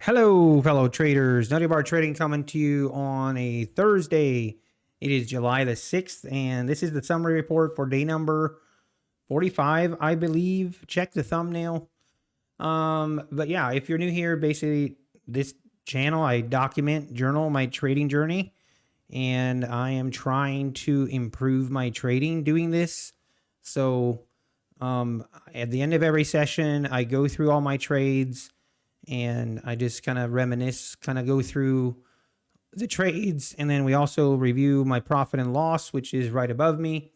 Hello, fellow traders. Nutty Bar Trading coming to you on a Thursday. It is July the 6th, and this is the summary report for day number 45, I believe. Check the thumbnail. But yeah, if you're new here, basically this channel, I journal my trading journey, and I am trying to improve my trading doing this. So at the end of every session, I go through all my trades and I just kind of reminisce, kind of go through the trades. And then we also review my profit and loss, which is right above me,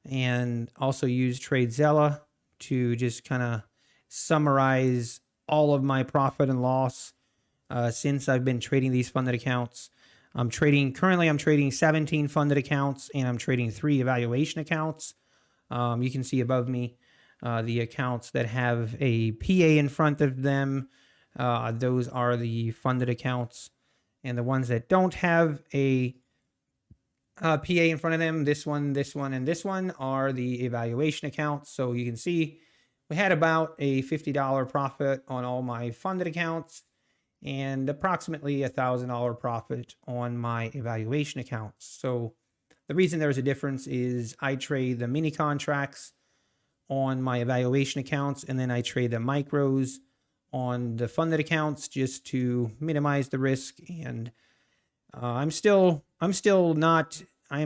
and also use TradeZella to just kind of summarize all of my profit and loss since I've been trading these funded accounts. Currently I'm trading 17 funded accounts, and I'm trading 3 evaluation accounts. You can see above me the accounts that have a PA in front of them. Those are the funded accounts, and the ones that don't have a PA in front of them, this one, and this one, are the evaluation accounts. So you can see we had about a $50 profit on all my funded accounts and approximately a $1,000 profit on my evaluation accounts. So the reason there's a difference is I trade the mini contracts on my evaluation accounts, and then I trade the micros on the funded accounts just to minimize the risk. And I am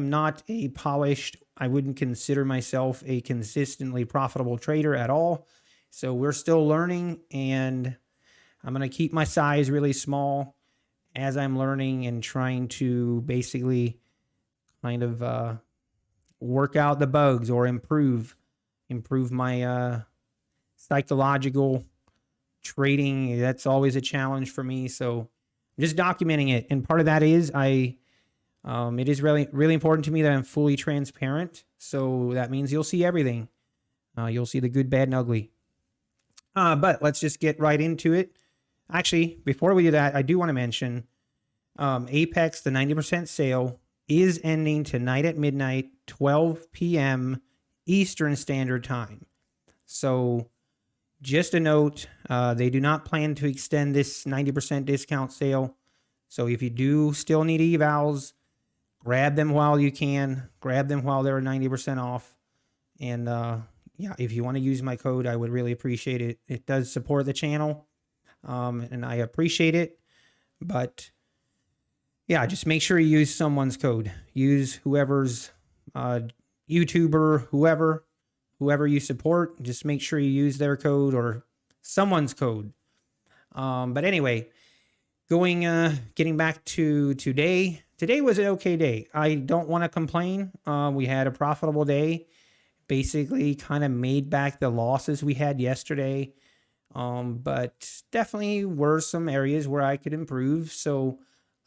not a polished, I wouldn't consider myself a consistently profitable trader at all. So we're still learning, and I'm going to keep my size really small as I'm learning and trying to basically kind of work out the bugs or improve my psychological trading. That's always a challenge for me. So I'm just documenting it. And part of that is it is really, really important to me that I'm fully transparent. So that means you'll see everything. You'll see the good, bad, and ugly. But let's just get right into it. Actually, before we do that, I do want to mention Apex, the 90% sale, is ending tonight at midnight, 12 p.m. Eastern Standard Time. So just a note, they do not plan to extend this 90% discount sale. So if you do still need evals, grab them while you can. Grab them while they're 90% off. And yeah, if you want to use my code, I would really appreciate it. It does support the channel, and I appreciate it. But yeah, just make sure you use someone's code. Use whoever's YouTuber, whoever you support, just make sure you use their code or someone's code. But anyway, getting back to today. Today was an okay day. I don't want to complain. We had a profitable day. Basically kind of made back the losses we had yesterday. But definitely were some areas where I could improve. So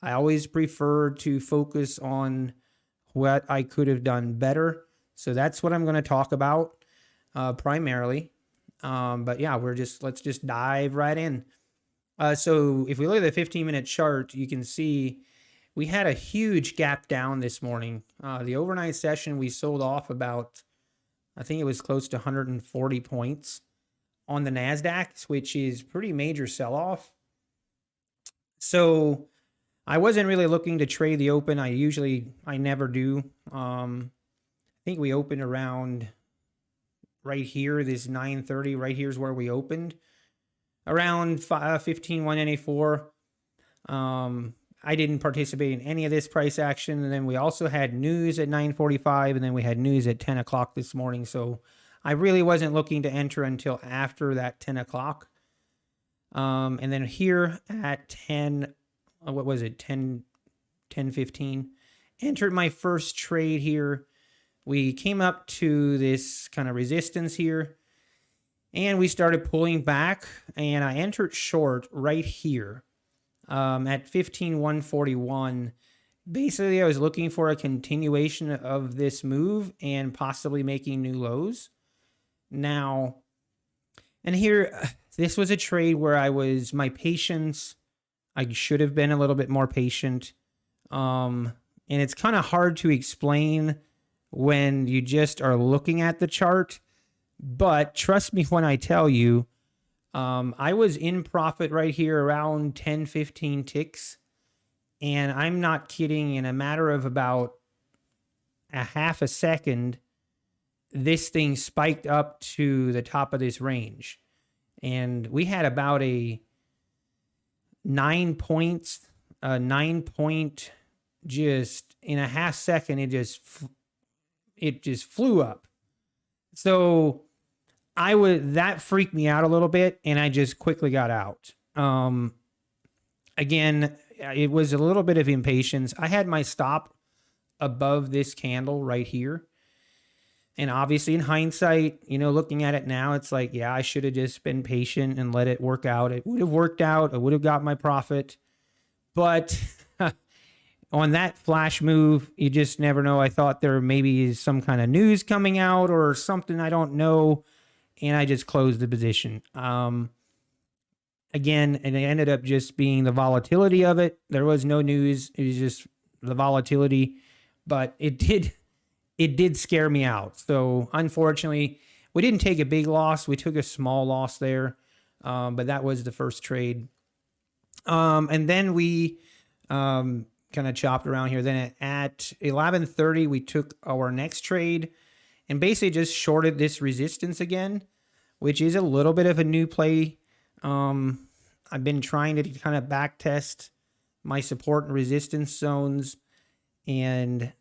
I always prefer to focus on what I could have done better. So that's what I'm going to talk about primarily. But yeah, let's just dive right in. So if we look at the 15-minute chart, you can see we had a huge gap down this morning. The overnight session, we sold off about, I think it was close to 140 points on the NASDAQ, which is pretty major sell-off. So I wasn't really looking to trade the open. I never do. I think we opened around right here, this 930, right here's where we opened. Around 15,194. I didn't participate in any of this price action. And then we also had news at 9:45, and then we had news at 10 o'clock this morning. So I really wasn't looking to enter until after that 10 o'clock. And then here at 10, what was it, 10:15, entered my first trade here. We came up to this kind of resistance here, and we started pulling back, and I entered short right here at 15,141. Basically, I was looking for a continuation of this move and possibly making new lows. Now, and here, this was a trade where my patience, I should have been a little bit more patient. And it's kind of hard to explain when you just are looking at the chart. But trust me when I tell you, I was in profit right here around 10, 15 ticks. And I'm not kidding, in a matter of about a half a second, this thing spiked up to the top of this range. And we had about a 9 point, just in a half second, it just flew up. So that freaked me out a little bit, and I just quickly got out. Again, it was a little bit of impatience. I had my stop above this candle right here. And obviously, in hindsight, looking at it now, it's like, yeah, I should have just been patient and let it work out. It would have worked out. I would have got my profit. But on that flash move, you just never know. I thought there maybe is some kind of news coming out or something I don't know. And I just closed the position. Again, and it ended up just being the volatility of it. There was no news. It was just the volatility. But it did scare me out. So unfortunately, we didn't take a big loss. We took a small loss there. But that was the first trade. And then we kind of chopped around here. Then at 11:30, we took our next trade and basically just shorted this resistance again, which is a little bit of a new play. I've been trying to kind of back test my support and resistance zones, and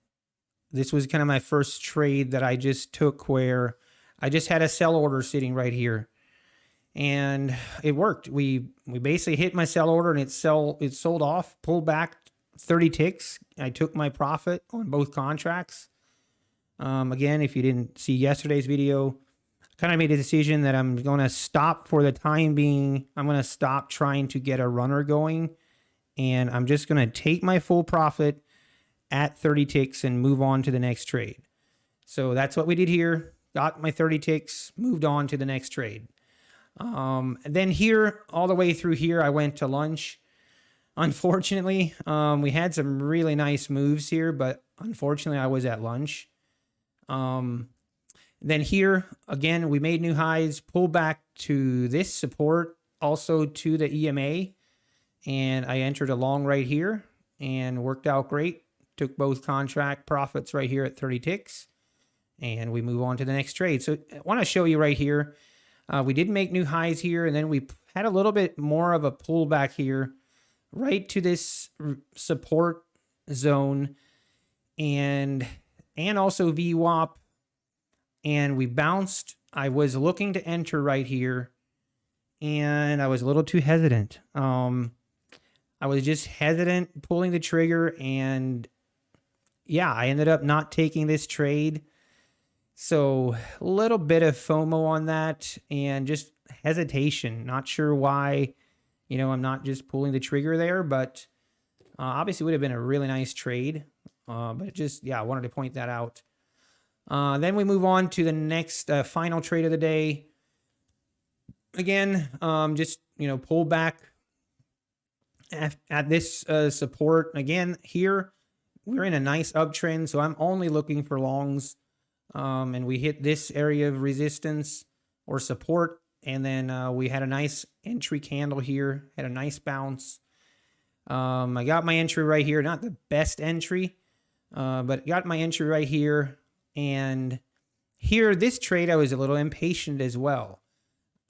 this was kind of my first trade that I just took, where I just had a sell order sitting right here, and it worked. We basically hit my sell order, and it sold off, pulled back 30 ticks. I took my profit on both contracts. Again, if you didn't see yesterday's video, kind of made a decision that I'm going to stop for the time being. I'm going to stop trying to get a runner going, and I'm just going to take my full profit at 30 ticks and move on to the next trade. So that's what we did here. Got my 30 ticks, moved on to the next trade. And then here, all the way through here, I went to lunch. Unfortunately, we had some really nice moves here, but unfortunately, I was at lunch. Then here, again, we made new highs, pulled back to this support, also to the EMA, and I entered a long right here and worked out great. Took both contract profits right here at 30 ticks, and we move on to the next trade. So I want to show you right here. We did make new highs here, and then we had a little bit more of a pullback here right to this support zone and also VWAP. And we bounced. I was looking to enter right here, and I was a little too hesitant. I was just hesitant pulling the trigger, and yeah, I ended up not taking this trade. So a little bit of FOMO on that and just hesitation. Not sure why, I'm not just pulling the trigger there, but obviously would have been a really nice trade. But I wanted to point that out. Then we move on to the next final trade of the day. Again, pull back at this support. Again, here we're in a nice uptrend, so I'm only looking for longs. And we hit this area of resistance or support, and then we had a nice entry candle here, had a nice bounce. I got my entry right here, not the best entry, but got my entry right here. And here, this trade, I was a little impatient as well.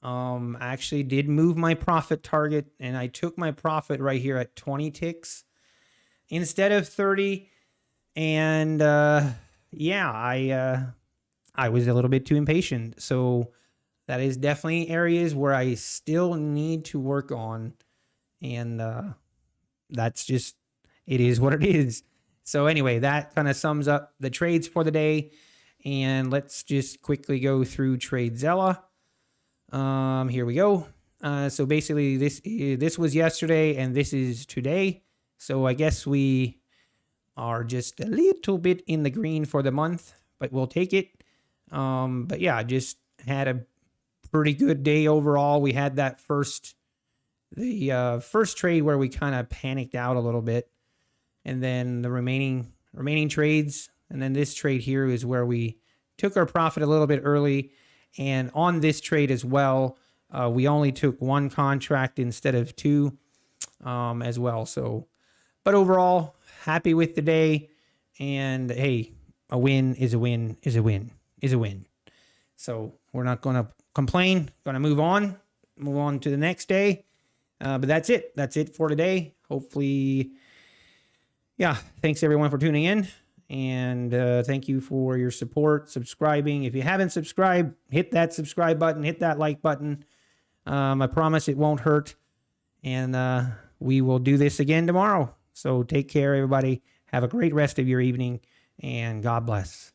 I actually did move my profit target, and I took my profit right here at 20 ticks instead of 30. And I was a little bit too impatient. So that is definitely areas where I still need to work on. And that's just, it is what it is. So anyway, that kind of sums up the trades for the day. And let's just quickly go through TradeZella. Here we go. So basically this was yesterday and this is today. So I guess we are just a little bit in the green for the month, but we'll take it. But yeah, just had a pretty good day overall. We had that first trade where we kind of panicked out a little bit. And then the remaining trades, and then this trade here is where we took our profit a little bit early. And on this trade as well, We only took one contract instead of two as well. So, but overall, happy with the day. And hey, a win is a win is a win is a win. So we're not going to complain. Going to move on to the next day. But that's it. That's it for today. Hopefully, yeah. Thanks everyone for tuning in. And thank you for your support, subscribing. If you haven't subscribed, hit that subscribe button, hit that like button. I promise it won't hurt. And we will do this again tomorrow. So take care, everybody. Have a great rest of your evening, and God bless.